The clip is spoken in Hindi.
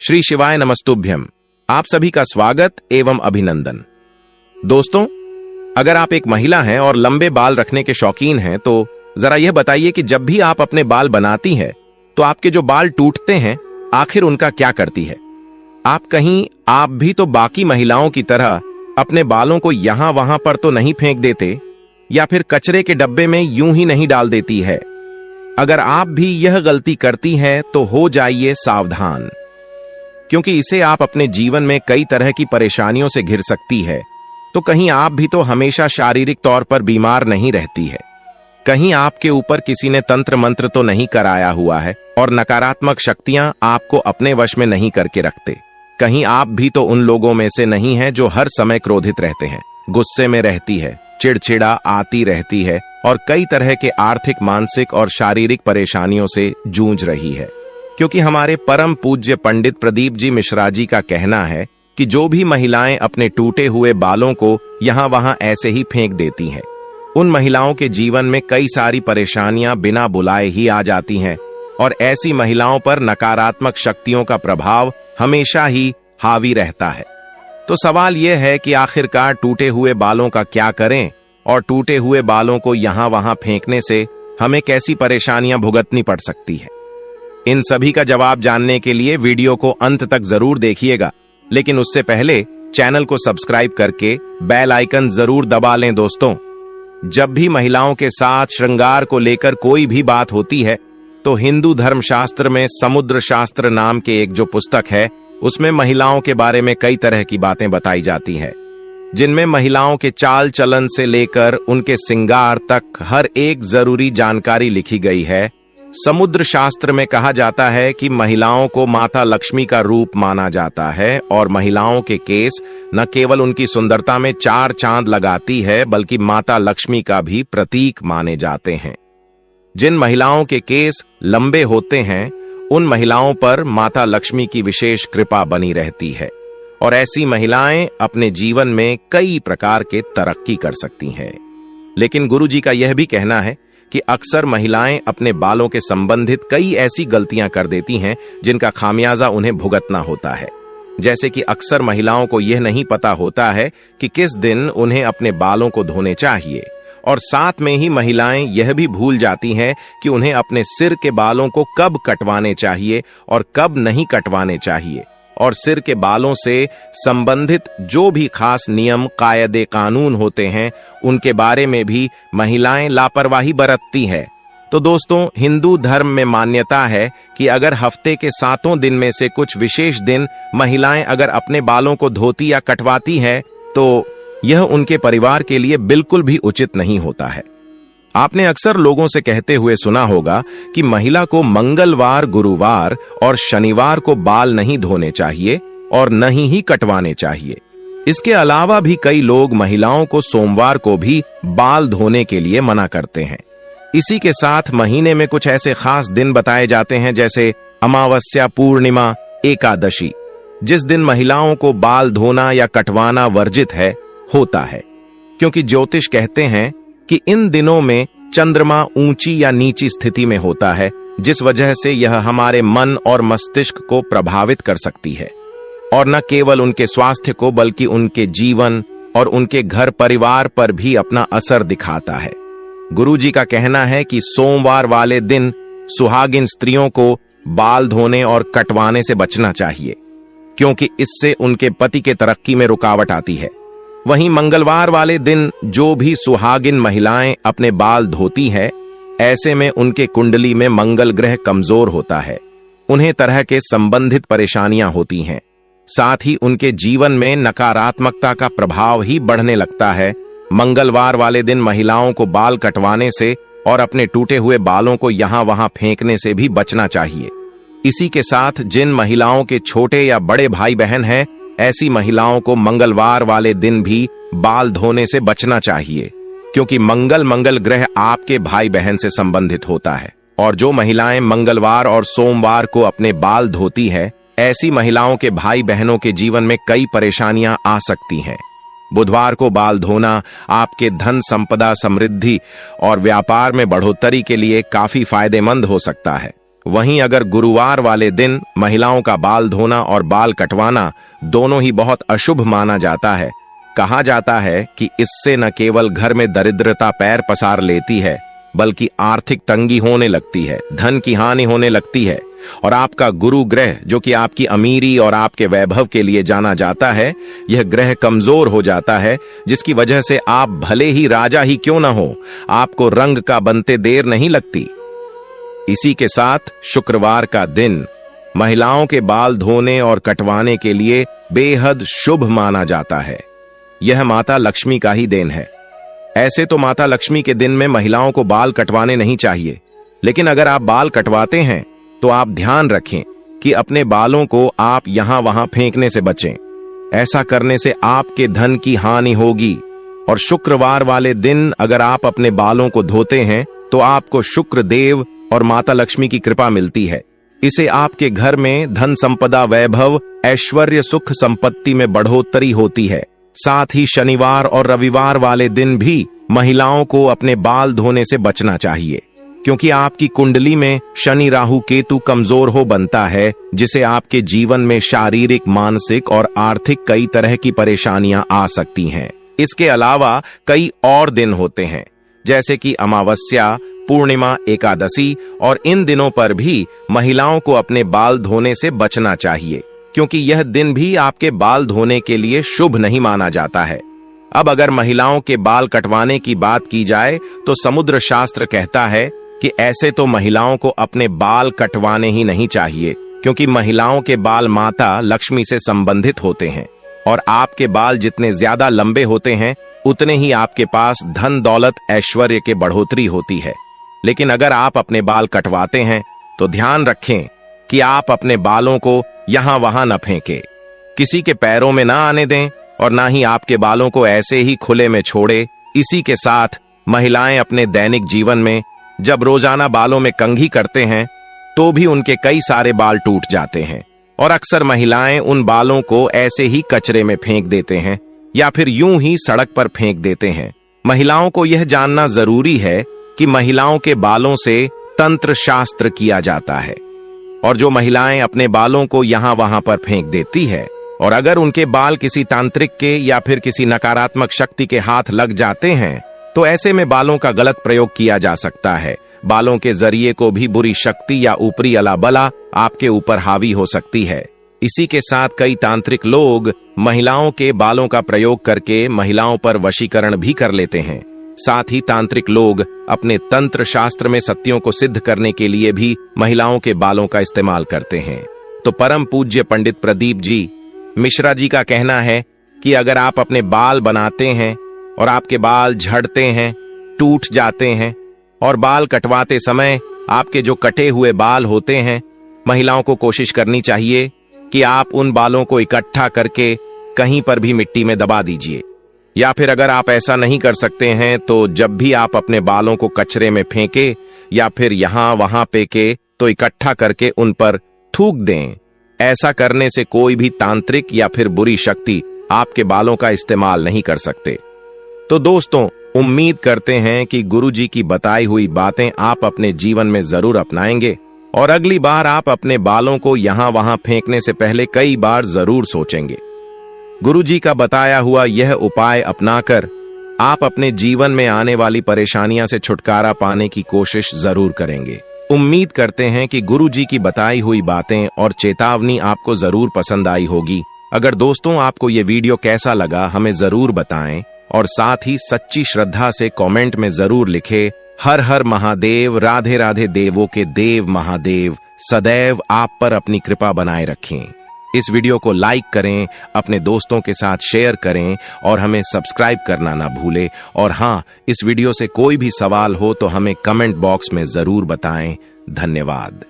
श्री शिवाय नमस्तुभ्यम। आप सभी का स्वागत एवं अभिनंदन। दोस्तों, अगर आप एक महिला हैं और लंबे बाल रखने के शौकीन हैं तो जरा यह बताइए कि जब भी आप अपने बाल बनाती हैं तो आपके जो बाल टूटते हैं आखिर उनका क्या करती है? आप भी तो बाकी महिलाओं की तरह अपने बालों को यहां वहां पर तो नहीं फेंक देते या फिर कचरे के डब्बे में यूं ही नहीं डाल देती है। अगर आप भी यह गलती करती हैं तो हो जाइए सावधान, क्योंकि इसे आप अपने जीवन में कई तरह की परेशानियों से घिर सकती है। तो कहीं आप भी तो हमेशा शारीरिक तौर पर बीमार नहीं रहती है, कहीं आपके ऊपर किसी ने तंत्र मंत्र तो नहीं कराया हुआ है और नकारात्मक शक्तियां आपको अपने वश में नहीं करके रखते, कहीं आप भी तो उन लोगों में से नहीं है जो हर समय क्रोधित रहते हैं, गुस्से में रहती है, चिड़चिड़ा आती रहती है और कई तरह के आर्थिक, मानसिक और शारीरिक परेशानियों से जूझ रही है। क्योंकि हमारे परम पूज्य पंडित प्रदीप जी मिश्रा जी का कहना है कि जो भी महिलाएं अपने टूटे हुए बालों को यहां वहां ऐसे ही फेंक देती हैं, उन महिलाओं के जीवन में कई सारी परेशानियां बिना बुलाए ही आ जाती हैं और ऐसी महिलाओं पर नकारात्मक शक्तियों का प्रभाव हमेशा ही हावी रहता है। तो सवाल यह है कि आखिरकार टूटे हुए बालों का क्या करें और टूटे हुए बालों को यहां वहां फेंकने से हमें कैसी परेशानियां भुगतनी पड़ सकती है? इन सभी का जवाब जानने के लिए वीडियो को अंत तक जरूर देखिएगा, लेकिन उससे पहले चैनल को सब्सक्राइब करके बेल आइकन जरूर दबा लें। दोस्तों, जब भी महिलाओं के साथ श्रृंगार को लेकर कोई भी बात होती है तो हिंदू धर्मशास्त्र में समुद्र शास्त्र नाम के एक जो पुस्तक है उसमें महिलाओं के बारे में कई तरह की बातें बताई जाती हैं, जिनमें महिलाओं के चाल चलन से लेकर उनके श्रृंगार तक हर एक जरूरी जानकारी लिखी गई है। समुद्र शास्त्र में कहा जाता है कि महिलाओं को माता लक्ष्मी का रूप माना जाता है और महिलाओं के केस न केवल उनकी सुंदरता में चार चांद लगाती है बल्कि माता लक्ष्मी का भी प्रतीक माने जाते हैं। जिन महिलाओं के केस लंबे होते हैं उन महिलाओं पर माता लक्ष्मी की विशेष कृपा बनी रहती है और ऐसी महिलाएं अपने जीवन में कई प्रकार के तरक्की कर सकती हैं। लेकिन गुरुजी का यह भी कहना है कि अक्सर महिलाएं अपने बालों के संबंधित कई ऐसी गलतियां कर देती हैं जिनका खामियाजा उन्हें भुगतना होता है। जैसे कि अक्सर महिलाओं को यह नहीं पता होता है कि किस दिन उन्हें अपने बालों को धोने चाहिए और साथ में ही महिलाएं यह भी भूल जाती हैं कि उन्हें अपने सिर के बालों को कब कटवाने चाहिए और कब नहीं कटवाने चाहिए, और सिर के बालों से संबंधित जो भी खास नियम कायदे कानून होते हैं उनके बारे में भी महिलाएं लापरवाही बरतती हैं। तो दोस्तों, हिंदू धर्म में मान्यता है कि अगर हफ्ते के 7 दिन में से कुछ विशेष दिन महिलाएं अगर अपने बालों को धोती या कटवाती हैं तो यह उनके परिवार के लिए बिल्कुल भी उचित नहीं होता है। आपने अक्सर लोगों से कहते हुए सुना होगा कि महिला को मंगलवार, गुरुवार और शनिवार को बाल नहीं धोने चाहिए और नहीं ही कटवाने चाहिए। इसके अलावा भी कई लोग महिलाओं को सोमवार को भी बाल धोने के लिए मना करते हैं। इसी के साथ महीने में कुछ ऐसे खास दिन बताए जाते हैं जैसे अमावस्या, पूर्णिमा, एकादशी, जिस दिन महिलाओं को बाल धोना या कटवाना वर्जित होता है, क्योंकि ज्योतिष कहते हैं कि इन दिनों में चंद्रमा ऊंची या नीची स्थिति में होता है, जिस वजह से यह हमारे मन और मस्तिष्क को प्रभावित कर सकती है और न केवल उनके स्वास्थ्य को बल्कि उनके जीवन और उनके घर परिवार पर भी अपना असर दिखाता है। गुरुजी का कहना है कि सोमवार वाले दिन सुहागिन स्त्रियों को बाल धोने और कटवाने से बचना चाहिए, क्योंकि इससे उनके पति के तरक्की में रुकावट आती है। वहीं मंगलवार वाले दिन जो भी सुहागिन महिलाएं अपने बाल धोती है, ऐसे में उनके कुंडली में मंगल ग्रह कमजोर होता है, उन्हें तरह के संबंधित परेशानियां होती हैं, साथ ही उनके जीवन में नकारात्मकता का प्रभाव ही बढ़ने लगता है। मंगलवार वाले दिन महिलाओं को बाल कटवाने से और अपने टूटे हुए बालों को यहां वहां फेंकने से भी बचना चाहिए। इसी के साथ जिन महिलाओं के छोटे या बड़े भाई बहन हैं, ऐसी महिलाओं को मंगलवार वाले दिन भी बाल धोने से बचना चाहिए, क्योंकि मंगल ग्रह आपके भाई बहन से संबंधित होता है और जो महिलाएं मंगलवार और सोमवार को अपने बाल धोती है, ऐसी महिलाओं के भाई बहनों के जीवन में कई परेशानियां आ सकती हैं। बुधवार को बाल धोना आपके धन संपदा, समृद्धि और व्यापार में बढ़ोतरी के लिए काफी फायदेमंद हो सकता है। वहीं अगर गुरुवार वाले दिन महिलाओं का बाल धोना और बाल कटवाना दोनों ही बहुत अशुभ माना जाता है। कहा जाता है कि इससे न केवल घर में दरिद्रता पैर पसार लेती है, बल्कि आर्थिक तंगी होने लगती है, धन की हानि होने लगती है, और आपका गुरु ग्रह जो कि आपकी अमीरी और आपके वैभव के लिए जाना जाता है, यह ग्रह कमजोर हो जाता है, जिसकी वजह से आप भले ही राजा ही क्यों न हो, आपको रंग का बनते देर नहीं लगती। इसी के साथ शुक्रवार का दिन महिलाओं के बाल धोने और कटवाने के लिए बेहद शुभ माना जाता है। यह माता लक्ष्मी का ही देन है। ऐसे तो माता लक्ष्मी के दिन में महिलाओं को बाल कटवाने नहीं चाहिए, लेकिन अगर आप बाल कटवाते हैं तो आप ध्यान रखें कि अपने बालों को आप यहां वहां फेंकने से बचें। ऐसा करने से आपके धन की हानि होगी। और शुक्रवार वाले दिन अगर आप अपने बालों को धोते हैं तो आपको शुक्र देव और माता लक्ष्मी की कृपा मिलती है। इसे आपके घर में धन संपदा, वैभव, ऐश्वर्य, सुख संपत्ति में बढ़ोतरी होती है। साथ ही शनिवार और रविवार वाले दिन भी महिलाओं को अपने बाल धोने से बचना चाहिए, क्योंकि आपकी कुंडली में शनि राहु केतु कमजोर हो बनता है, जिसे आपके जीवन में शारीरिक, मानसिक और आर्थिक कई तरह की परेशानियां आ सकती हैं। इसके अलावा कई और दिन होते हैं, जैसे कि अमावस्या, पूर्णिमा, एकादशी, और इन दिनों पर भी महिलाओं को अपने बाल धोने से बचना चाहिए, क्योंकि यह दिन भी आपके बाल धोने के लिए शुभ नहीं माना जाता है। अब अगर महिलाओं के बाल कटवाने की बात की जाए तो समुद्र शास्त्र कहता है कि ऐसे तो महिलाओं को अपने बाल कटवाने ही नहीं चाहिए, क्योंकि महिलाओं के बाल माता लक्ष्मी से संबंधित होते हैं, और आपके बाल जितने ज्यादा लंबे होते हैं उतने ही आपके पास धन दौलत ऐश्वर्य के बढ़ोतरी होती है। लेकिन अगर आप अपने बाल कटवाते हैं तो ध्यान रखें कि आप अपने बालों को यहां वहां न फेंकें, किसी के पैरों में ना आने दें, और ना ही आपके बालों को ऐसे ही खुले में छोड़े। इसी के साथ महिलाएं अपने दैनिक जीवन में जब रोजाना बालों में कंघी करते हैं तो भी उनके कई सारे बाल टूट जाते हैं, और अक्सर महिलाएं उन बालों को ऐसे ही कचरे में फेंक देते हैं या फिर यूं ही सड़क पर फेंक देते हैं। महिलाओं को यह जानना जरूरी है कि महिलाओं के बालों से तंत्र शास्त्र किया जाता है, और जो महिलाएं अपने बालों को यहां वहां पर फेंक देती है, और अगर उनके बाल किसी तांत्रिक के या फिर किसी नकारात्मक शक्ति के हाथ लग जाते हैं तो ऐसे में बालों का गलत प्रयोग किया जा सकता है। बालों के जरिए को भी बुरी शक्ति या ऊपरी अला बला आपके ऊपर हावी हो सकती है। इसी के साथ कई तांत्रिक लोग महिलाओं के बालों का प्रयोग करके महिलाओं पर वशीकरण भी कर लेते हैं। साथ ही तांत्रिक लोग अपने तंत्र शास्त्र में सत्यों को सिद्ध करने के लिए भी महिलाओं के बालों का इस्तेमाल करते हैं। तो परम पूज्य पंडित प्रदीप जी मिश्रा जी का कहना है कि अगर आप अपने बाल बनाते हैं और आपके बाल झड़ते हैं, टूट जाते हैं, और बाल कटवाते समय आपके जो कटे हुए बाल होते हैं, महिलाओं को कोशिश करनी चाहिए कि आप उन बालों को इकट्ठा करके कहीं पर भी मिट्टी में दबा दीजिए। या फिर अगर आप ऐसा नहीं कर सकते हैं तो जब भी आप अपने बालों को कचरे में फेंके या फिर यहां वहां फेंके तो इकट्ठा करके उन पर थूक दें। ऐसा करने से कोई भी तांत्रिक या फिर बुरी शक्ति आपके बालों का इस्तेमाल नहीं कर सकते। तो दोस्तों, उम्मीद करते हैं कि गुरुजी की बताई हुई बातें आप अपने जीवन में जरूर अपनाएंगे, और अगली बार आप अपने बालों को यहां वहां फेंकने से पहले कई बार जरूर सोचेंगे। गुरुजी का बताया हुआ यह उपाय अपनाकर आप अपने जीवन में आने वाली परेशानियां से छुटकारा पाने की कोशिश जरूर करेंगे। उम्मीद करते हैं कि गुरुजी की बताई हुई बातें और चेतावनी आपको जरूर पसंद आई होगी। अगर दोस्तों आपको ये वीडियो कैसा लगा हमें जरूर बताएं, और साथ ही सच्ची श्रद्धा से कमेंट में जरूर लिखें, हर हर महादेव, राधे राधे देवों के देव महादेव सदैव आप पर अपनी कृपा बनाए रखें। इस वीडियो को लाइक करें, अपने दोस्तों के साथ शेयर करें, और हमें सब्सक्राइब करना ना भूलें। और हाँ, इस वीडियो से कोई भी सवाल हो तो हमें कमेंट बॉक्स में जरूर बताएं। धन्यवाद।